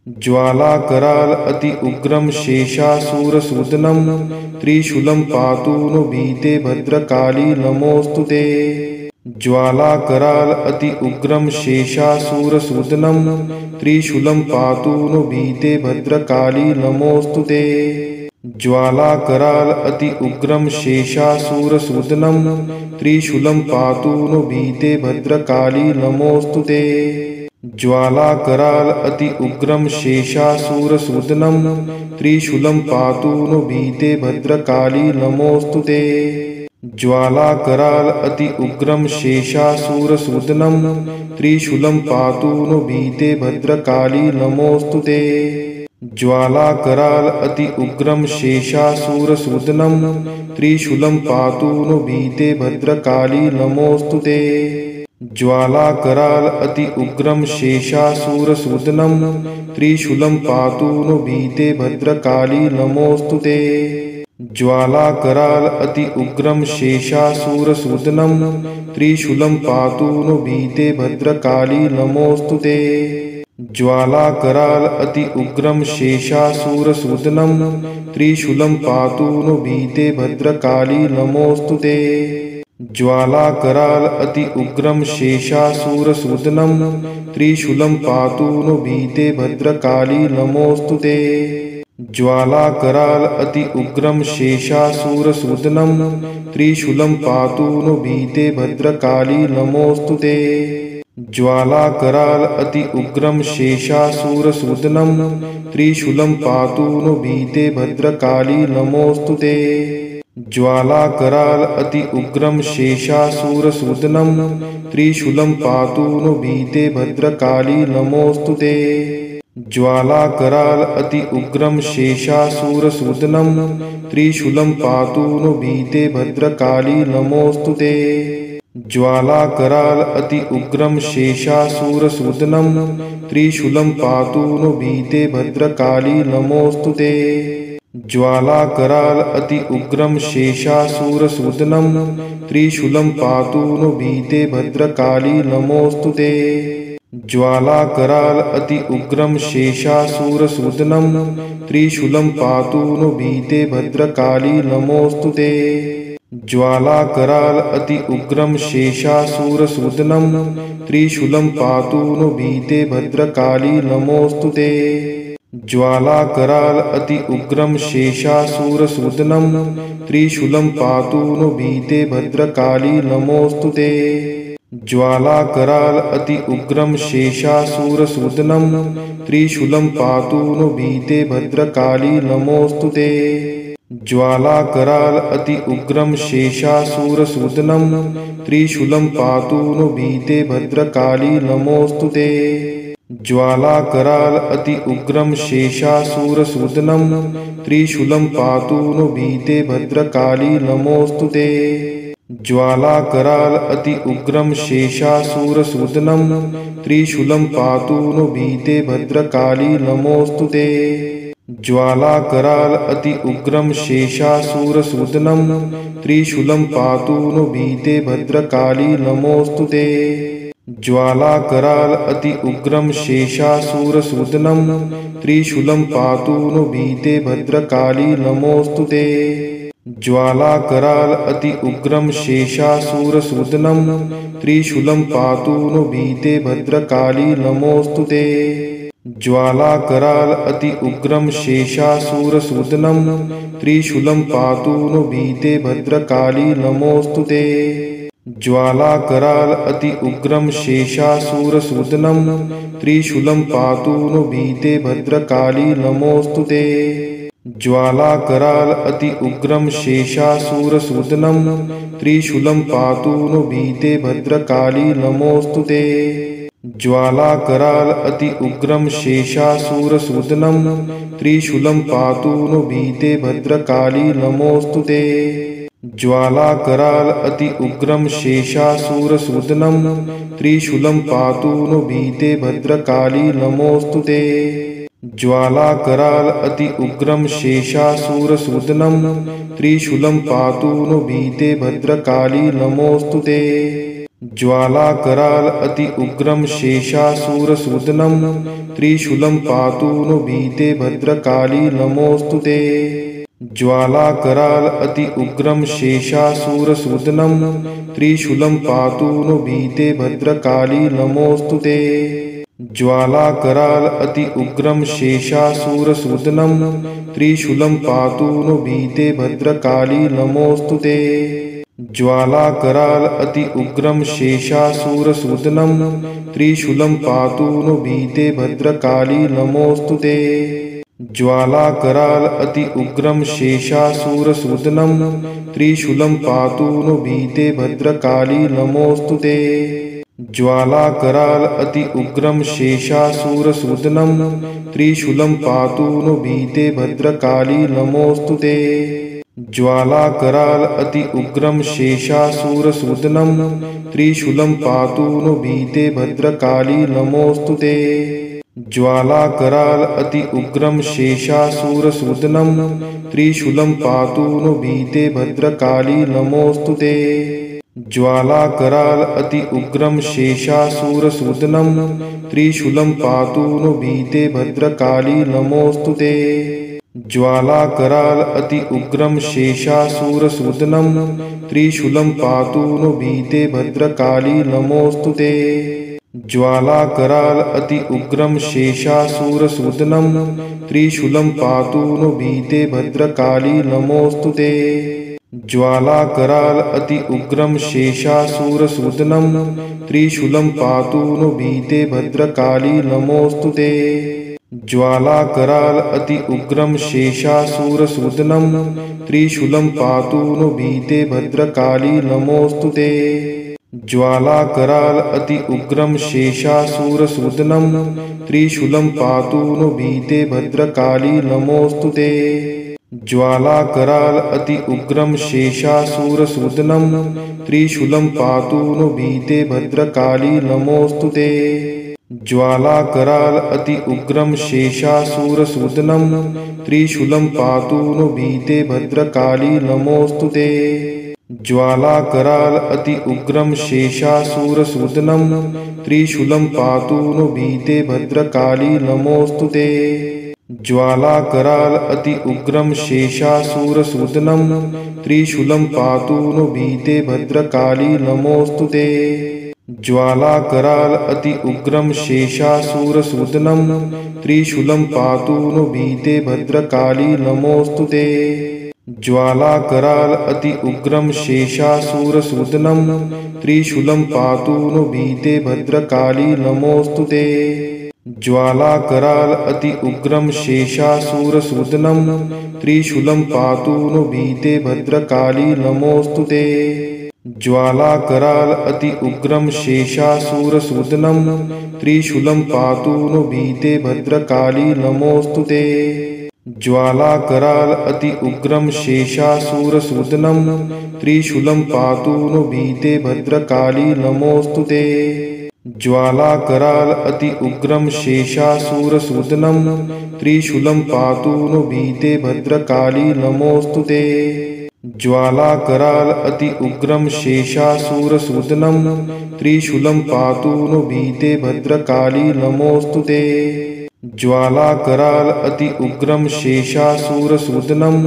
ज्वालाकराल अति उग्रं शेषासुरसूदनं त्रिशूलं पातु नो भीते भद्रकाली नमोऽस्तुते। ज्वालाकराल अति उग्रं शेषासुरसूदनं त्रिशूलं पातु नो भीते भद्रकाली नमोऽस्तुते। ज्वालाकराल अति उग्रं शेषासुरसूदनं त्रिशूलं पातु नो भीते भद्रकाली नमोऽस्तुते। ज्वालाकराल अति उग्रं शेषासुरसूदनं त्रिशूलं पातु नो भीते भद्रकाली नमोऽस्तुते। ज्वालाकराल अति उग्रं शेषासुरसूदनं त्रिशूलं पातु नो भीते भद्रकाली नमोऽस्तुते। ज्वालाकराल अति उग्रं शेषासुरसूदनं त्रिशूलं पातु नो भीते भद्रकाली नमोऽस्तुते। ज्वालाकराल अति उग्रं शेषासुरसूदनं त्रिशूलं पातु नो भीते भद्रकाली नमोऽस्तुते। ज्वालाकराल अति उग्रं शेषासुरसूदनं त्रिशूलं पातु नो भीते भद्रकाली नमोऽस्तुते। ज्वालाकराल अति उग्रं शेषासुरसूदनं त्रिशूलं पातु नो भीते भद्रकाली नमोऽस्तुते। ज्वालाकराल अति उग्रं शेषासुरसूदनं त्रिशूलं पातु नो भीते भद्रकाली नमोऽस्तुते। ज्वालाकराल अति उग्रं शेषासुरसूदनं त्रिशूलं पातु नो भीते भद्रकाली नमोऽस्तुते। ज्वालाकराल अति उग्रं शेषासुरसूदनं त्रिशूलं पातु नो भीते भद्रकाली नमोऽस्तुते। ज्वालाकराल अति उग्रं शेषासुरसूदनं त्रिशूलं पातु नो भीते भद्रकाली नमोऽस्तुते। ज्वालाकराल अति उग्रं शेषासुरसूदनं त्रिशूलं पातु नो भीते भद्रकाली नमोऽस्तुते। ज्वालाकराल अति उग्रं शेषासुरसूदनं त्रिशूलं पातु नो भीते भद्रकाली नमोऽस्तुते। ज्वालाकराल अति उग्रं शेषासुरसूदनं त्रिशूलं पातु नो भीते भद्रकाली नमोऽस्तुते। ज्वालाकराल अति उग्रं शेषासुरसूदनं त्रिशूलं पातु नो भीते भद्रकाली नमोऽस्तुते। ज्वालाकराल अति उग्रं शेषासुरसूदनं त्रिशूलं पातु नो भीते भद्रकाली नमोऽस्तुते। ज्वालाकराल अति उग्रं शेषासुरसूदनं त्रिशूलं पातु नो भीते भद्रकाली नमोऽस्तुते। ज्वालाकराल अति उग्रं शेषासुरसूदनं त्रिशूलं पातु नो भीते भद्रकाली नमोऽस्तुते। ज्वालाकराल अति उग्रं शेषासुरसूदनं त्रिशूलं पातु नो भीते भद्रकाली नमोऽस्तुते। ज्वालाकराल अति उग्रं शेषासुरसूदनं त्रिशूलं पातु नो भीते भद्रकाली नमोऽस्तुते। ज्वालाकराल अति उग्रं शेषासुरसूदनं त्रिशूलं पातु नो भीते भद्रकाली नमोऽस्तुते। ज्वालाकराल अति उग्रं शेषासुरसूदनं त्रिशूलं पातु नो भीते भद्रकाली नमोऽस्तुते। ज्वालाकराल अति उग्रं शेषासुरसूदनं त्रिशूलं पातु नो भीते भद्रकाली नमोऽस्तुते। ज्वालाकराल अति उग्रं शेषासुरसूदनं त्रिशूलं पातु नो भीते भद्रकाली नमोऽस्तुते। ज्वालाकराल अति उग्रं शेषासुरसूदनं त्रिशूलं पातु नो भीते भद्रकाली नमोऽस्तुते। ज्वालाकराल अति उग्रं शेषासुरसूदनं त्रिशूलं पातु नो भीते भद्रकाली नमोऽस्तुते। ज्वालाकराल अति उग्रं शेषासुरसूदनं त्रिशूलं पातु नो भीते भद्रकाली नमोऽस्तुते। ज्वालाकराल अति उग्रं शेषासुरसूदनं त्रिशूलं पातु नो भीते भद्रकाली नमोऽस्तुते। ज्वालाकराल अति उग्रं शेषासुरसूदनं त्रिशूलं पातु नो भीते भद्रकाली नमोऽस्तुते। ज्वालाकराल अति उग्रं शेषासुरसूदनं त्रिशूलं पातु नो भीते भद्रकाली नमोऽस्तुते। ज्वालाकराल अति उग्रं शेषासुरसूदनं त्रिशूलं पातु नो भीते भद्रकाली नमोऽस्तु ते। ज्वालाकराल अति उग्रं शेषासुरसूदनं त्रिशूलं पातु नो भीते भद्रकाली नमोऽस्तु ते। ज्वालाकराल अति उग्रं शेषासुरसूदनं त्रिशूलं पातु नो भीते भद्रकाली नमोऽस्तु ते। ज्वालाकराल अति उग्रं शेषासुरसूदनं त्रिशूलं पातु नो भीते भद्रकाली नमोऽस्तु ते। ज्वालाकराल अति उग्रं शेषासुरसूदनं त्रिशूलं पातु नो भीते भद्रकाली नमोऽस्तु ते। ज्वालाकराल अति उग्रं शेषासुरसूदनं त्रिशूलं पातु नो भीते भद्रकाली नमोऽस्तु ते। ज्वालाकराल अति उग्रं शेषासुरसूदनं त्रिशूलं पातु नो भीते भद्रकाली नमोऽस्तु ते। ज्वालाकराल अति उग्रं शेषासुरसूदनं त्रिशूलं पातु नो भीते भद्रकाली नमोऽस्तु ते। ज्वालाकराल अति उग्रं शेषासुरसूदनं त्रिशूलं पातु नो भीते भद्रकाली नमोऽस्तु ते। ज्वालाकराल अति उग्रं शेषासुरसूदनं त्रिशूलं पातु नो भीते भद्रकाली नमोऽस्तु ते। ज्वालाकराल अति उग्रं शेषासुरसूदनं त्रिशूलं पातु नो भीते भद्रकाली नमोऽस्तु ते। ज्वालाकराल अति उग्रं शेषासुरसूदनं त्रिशूलं पातु नो भीते भद्रकाली नमोऽस्तु ते। ज्वालाकराल अति उग्रं शेषासुरसूदनं त्रिशूलं पातु नो भीते भद्रकाली नमोऽस्तु ते। ज्वालाकराल अति उग्रं शेषासुरसूदनं त्रिशूलं पातु नो भीते भद्रकाली नमोऽस्तु ते। ज्वालाकराल अति उग्रं शेषासुरसूदनं त्रिशूलं पातु नो भीते भद्रकाली नमोऽस्तु ते। ज्वालाकराल अति उग्रं शेषासुरसूदनं त्रिशूलं पातु नो भीते भद्रकाली नमोऽस्तु ते। ज्वालाकराल अति उग्रं शेषासुरसूदनं त्रिशूलं पातु नो भीते भद्रकाली नमोऽस्तु ते। ज्वालाकराल अति उग्रं शेषासुरसूदनं त्रिशूलं पातु नो भीते भद्रकाली नमोऽस्तु ते। ज्वालाकराल अति उग्रं शेषासुरसूदनं त्रिशूलं पातु नो भीते भद्रकाली नमोऽस्तु ते। ज्वालाकराल अति उग्रं शेषासुरसूदनं त्रिशूलं पातु नो भीते भद्रकाली नमोऽस्तु ते। ज्वालाकराल अति उग्रं शेषासुरसूदनं त्रिशूलं पातु नो भीते भद्रकाली नमोऽस्तु ते। ज्वालाकराल अति उग्रं शेषासुरसूदनं त्रिशूलं पातु नो भीते भद्रकाली नमोऽस्तु ते। ज्वालाकराल अति उग्रं शेषासुरसूदनं त्रिशूलं पातु नो भीते भद्रकाली नमोऽस्तु ते। ज्वालाकराल अति उग्रं शेषासुरसूदनं त्रिशूलं पातु नो भीते भद्रकाली नमोऽस्तु ते। ज्वालाकराल अति उग्रं शेषासुरसूदनं त्रिशूलं पातु नो भीते भद्रकाली नमोऽस्तु ते। ज्वालाकराल अति उग्रं शेषासुरसूदनं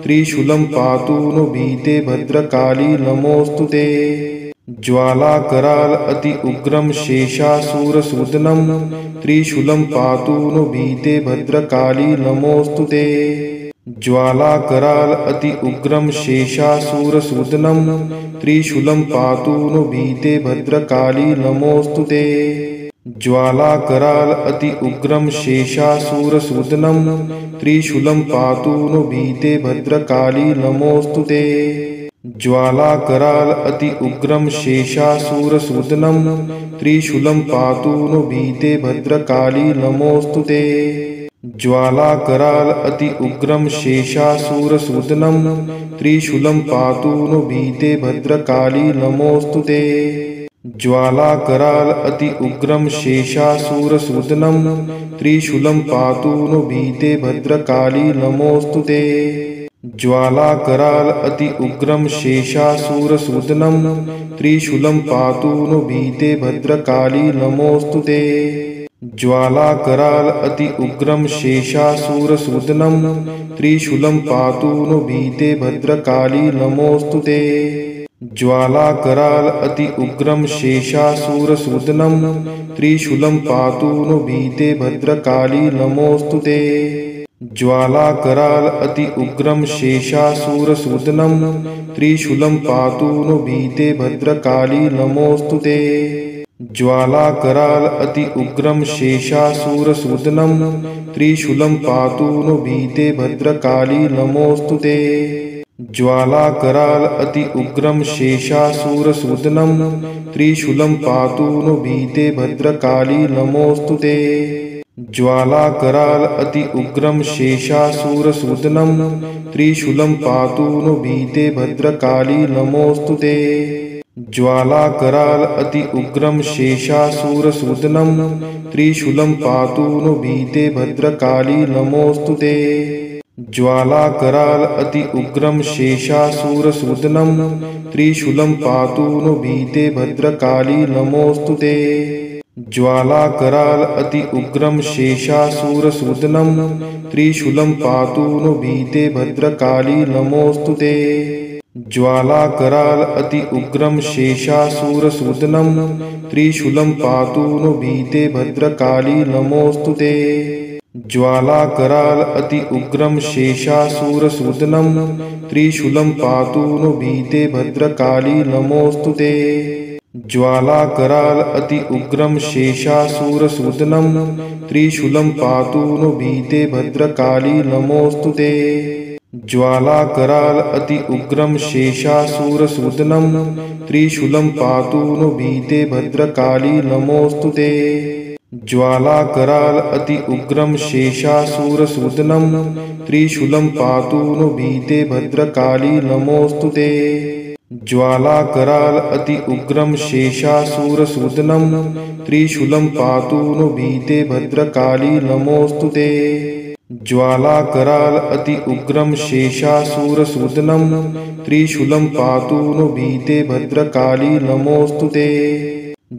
त्रिशूलं पातु नो भीते भद्रकाली नमोऽस्तु ते। ज्वालाकराल अति उग्रं शेषासुरसूदनं त्रिशूलं पातु नो भीते भद्रकाली नमोऽस्तु ते। ज्वालाकराल अति उग्रं शेषासुरसूदनं त्रिशूलं पातु नो भीते भद्रकाली नमोऽस्तु ते। ज्वालाकराल अति उग्रं शेषासुरसूदनं त्रिशूलं पातु नो भीते भद्रकाली नमोऽस्तु ते। ज्वालाकराल अति उग्रं शेषासुरसूदनं त्रिशूलं पातु नो भीते भद्रकाली नमोऽस्तु ते। ज्वालाकराल अति उग्रं शेषासुरसूदनं त्रिशूलं पातु नो भीते भद्रकाली नमोऽस्तु ते। ज्वालाकराल अति उग्रं शेषासुरसूदनं त्रिशूलं पातु नो भीते भद्रकाली नमोऽस्तु ते। ज्वालाकराल अति उग्रं शेषासुरसूदनं त्रिशूलं पातु नो भीते भद्रकाली नमोऽस्तु ते। ज्वालाकराल अति उग्रं शेषासुरसूदनं त्रिशूलं पातु नो भीते भद्रकाली नमोऽस्तु ते। ज्वालाकराल अति उग्रं शेषासुरसूदनं त्रिशूलं पातु नो भीते भद्रकाली नमोऽस्तु ते। ज्वालाकराल अति उग्रं शेषासुरसूदनं त्रिशूलं पातु नो भीते भद्रकाली नमोऽस्तु ते। ज्वालाकराल अति उग्रं शेषासुरसूदनं त्रिशूलं पातु नो भीते भद्रकाली नमोऽस्तु ते। ज्वालाकराल अति उग्रं शेषासुरसूदनं त्रिशूलं पातु नो भीते भद्रकाली नमोऽस्तु ते। ज्वालाकराल अति उग्रं शेषासुरसूदनं त्रिशूलं पातु नो भीते भद्रकाली नमोऽस्तु ते। ज्वालाकराल अति उग्रं शेषासुरसूदनं त्रिशूलं पातु नो भीते भद्रकाली नमोऽस्तु ते। ज्वालाकराल अति उग्रं शेषासुरसूदनं त्रिशूलं पातु नो भीते भद्रकाली नमोऽस्तु ते। ज्वालाकराल अति उग्रं शेषासुरसूदनं त्रिशूलं पातु नो भीते भद्रकाली नमोऽस्तु ते। ज्वालाकराल अति उग्रं शेषासुरसूदनं त्रिशूलं पातु नो भीते भद्रकाली नमोऽस्तु ते। ज्वालाकराल अति उग्रं शेषासुरसूदनं त्रिशूलं पातु नो भीते भद्रकाली नमोऽस्तु ते। ज्वालाकराल अति उग्रं शेषासुरसूदनं त्रिशूलं पातु नो भीते भद्रकाली नमोऽस्तु ते। ज्वालाकराल अति उग्रं शेषासुरसूदनं त्रिशूलं पातु नो भीते भद्रकाली नमोऽस्तु ते। ज्वालाकराल अति उग्रं शेषासुरसूदनं त्रिशूलं पातु नो भीते भद्रकाली नमोऽस्तु ते। ज्वालाकराल अति उग्रं शेषासुरसूदनं त्रिशूलं पातु नो भीते भद्रकाली नमोऽस्तु ते। ज्वालाकराल अति उग्रं शेषासुरसूदनं त्रिशूलं पातु नो भीते भद्रकाली नमोऽस्तु ते।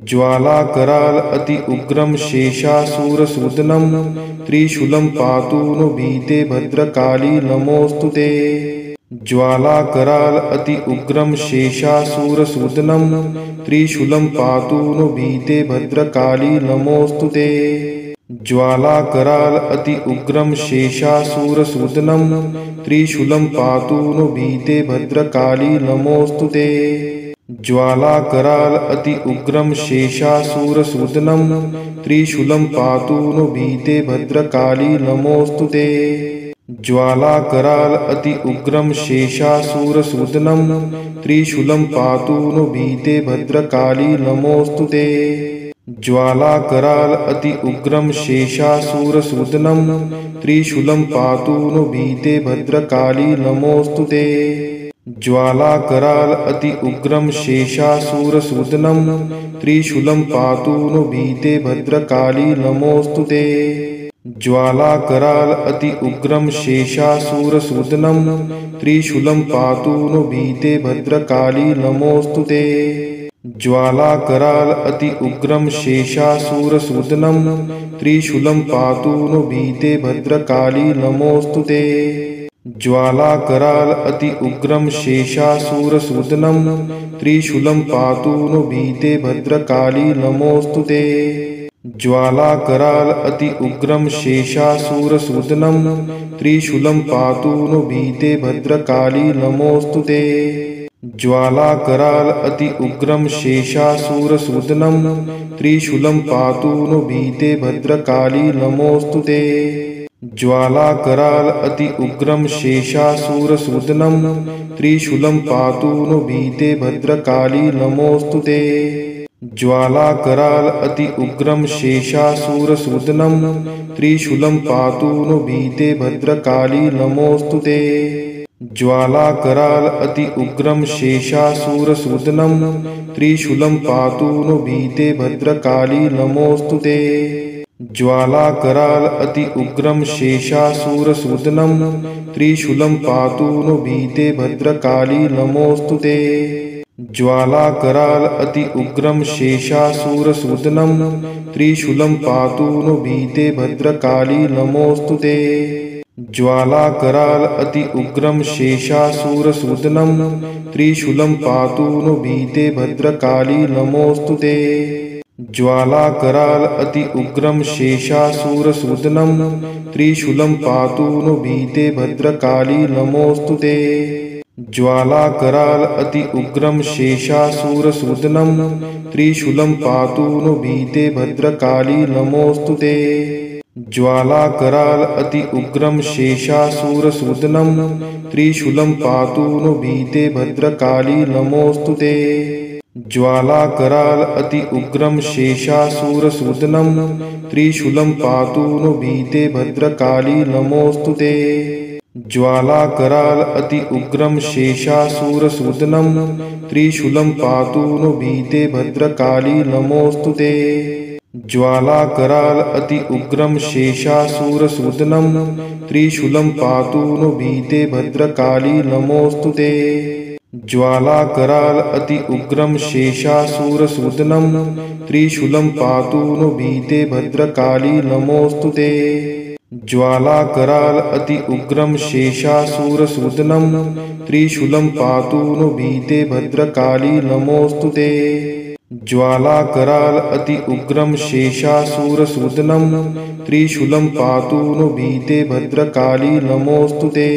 ज्वालाकराल अति उग्रं शेषासुरसूदनं त्रिशूलं पातु नो भीते भद्रकाली नमोऽस्तु ते। ज्वालाकराल अति उग्रं शेषासुरसूदनं त्रिशूलं पातु नो भीते भद्रकाली नमोऽस्तु ते। ज्वालाकराल अति उग्रं शेषासुरसूदनं त्रिशूलं पातु नो भीते भद्रकाली नमोऽस्तु ते। ज्वालाकराल अति उग्रं शेषासुरसूदनं त्रिशूलं पातु नो भीते भद्रकाली नमोऽस्तु ते। ज्वालाकराल अति उग्रं शेषासुरसूदनं त्रिशूलं पातु नो भीते भद्रकाली नमोऽस्तु ते। ज्वालाकराल अति उग्रं शेषासुरसूदनं त्रिशूलं पातु नो भीते भद्रकाली नमोऽस्तु ते। ज्वालाकराल अति उग्रं शेषासुरसूदनं त्रिशूलं पातु नो भीते भद्रकाली नमोऽस्तु ते। ज्वालाकराल अति उग्रं शेषासुरसूदनं त्रिशूलं पातु नो भीते भद्रकाली नमोऽस्तु ते। ज्वालाकराल अति उग्रं शेषासुरसूदनं त्रिशूलं पातु नो भीते भद्रकाली नमोऽस्तु ते। ज्वालाकराल अति उग्रं शेषासुरसूदनं त्रिशूलं पातु नो भीते भद्रकाली नमोऽस्तु ते। ज्वालाकराल अति उग्रं शेषासुरसूदनं त्रिशूलं पातु नो भीते भद्रकाली नमोऽस्तु ते। ज्वालाकराल अति उग्रं शेषासुरसूदनं त्रिशूलं पातु नो भीते भद्रकाली नमोऽस्तु ते। ज्वालाकराल अति उग्रं शेषासुरसूदनं त्रिशूलं पातु नो भीते भद्रकाली नमोऽस्तु ते। ज्वालाकराल अति उग्रं शेषासुरसूदनं त्रिशूलं पातु नो भीते भद्रकाली नमोऽस्तु ते। ज्वालाकराल अति उग्रं शेषासुरसूदनं त्रिशूलं पातु नो भीते भद्रकाली नमोऽस्तु ते। ज्वालाकराल अति उग्रं शेषासुरसूदनं त्रिशूलं पातु नो भीते भद्रकाली नमोऽस्तु ते। ज्वालाकराल अति उग्रं शेषासुरसूदनं त्रिशूलं पातु नो भीते भद्रकाली नमोऽस्तु ते। ज्वालाकराल अति उग्रं शेषासुरसूदनं त्रिशूलं पातु नो भीते भद्रकाली नमोऽस्तु ते। ज्वालाकराल अति उग्रं शेषासुरसूदनं त्रिशूलं पातु नो भीते भद्रकाली नमोऽस्तु ते। ज्वालाकराल अति उग्रं शेषासुरसूदनं त्रिशूलं पातु नो भीते भद्रकाली नमोऽस्तु ते। ज्वालाकराल अति उग्रं शेषासुरसूदनं त्रिशूलं पातु नो भीते भद्रकाली नमोऽस्तु ते। ज्वालाकराल अति उग्रं शेषासुरसूदनं त्रिशूलं पातु नो भीते भद्रकाली नमोऽस्तु ते। ज्वालाकराल अति उग्रं शेषासुरसूदनं त्रिशूलं पातु नो भीते भद्रकाली नमोऽस्तु ते। ज्वालाकराल अति उग्रं शेषासुरसूदनं त्रिशूलं पातु नो भीते भद्रकाली नमोऽस्तु ते। ज्वालाकराल अति उग्रं शेषासुरसूदनं त्रिशूलं पातु नो भीते भद्रकाली नमोऽस्तु ते। ज्वालाकराल अति उग्रं शेषासुरसूदनं त्रिशूलं पातु नो भीते भद्रकाली नमोऽस्तु ते। ज्वालाकराल अति उग्रं शेषासुरसूदनं त्रिशूलं पातु नो भीते भद्रकाली नमोऽस्तु ते।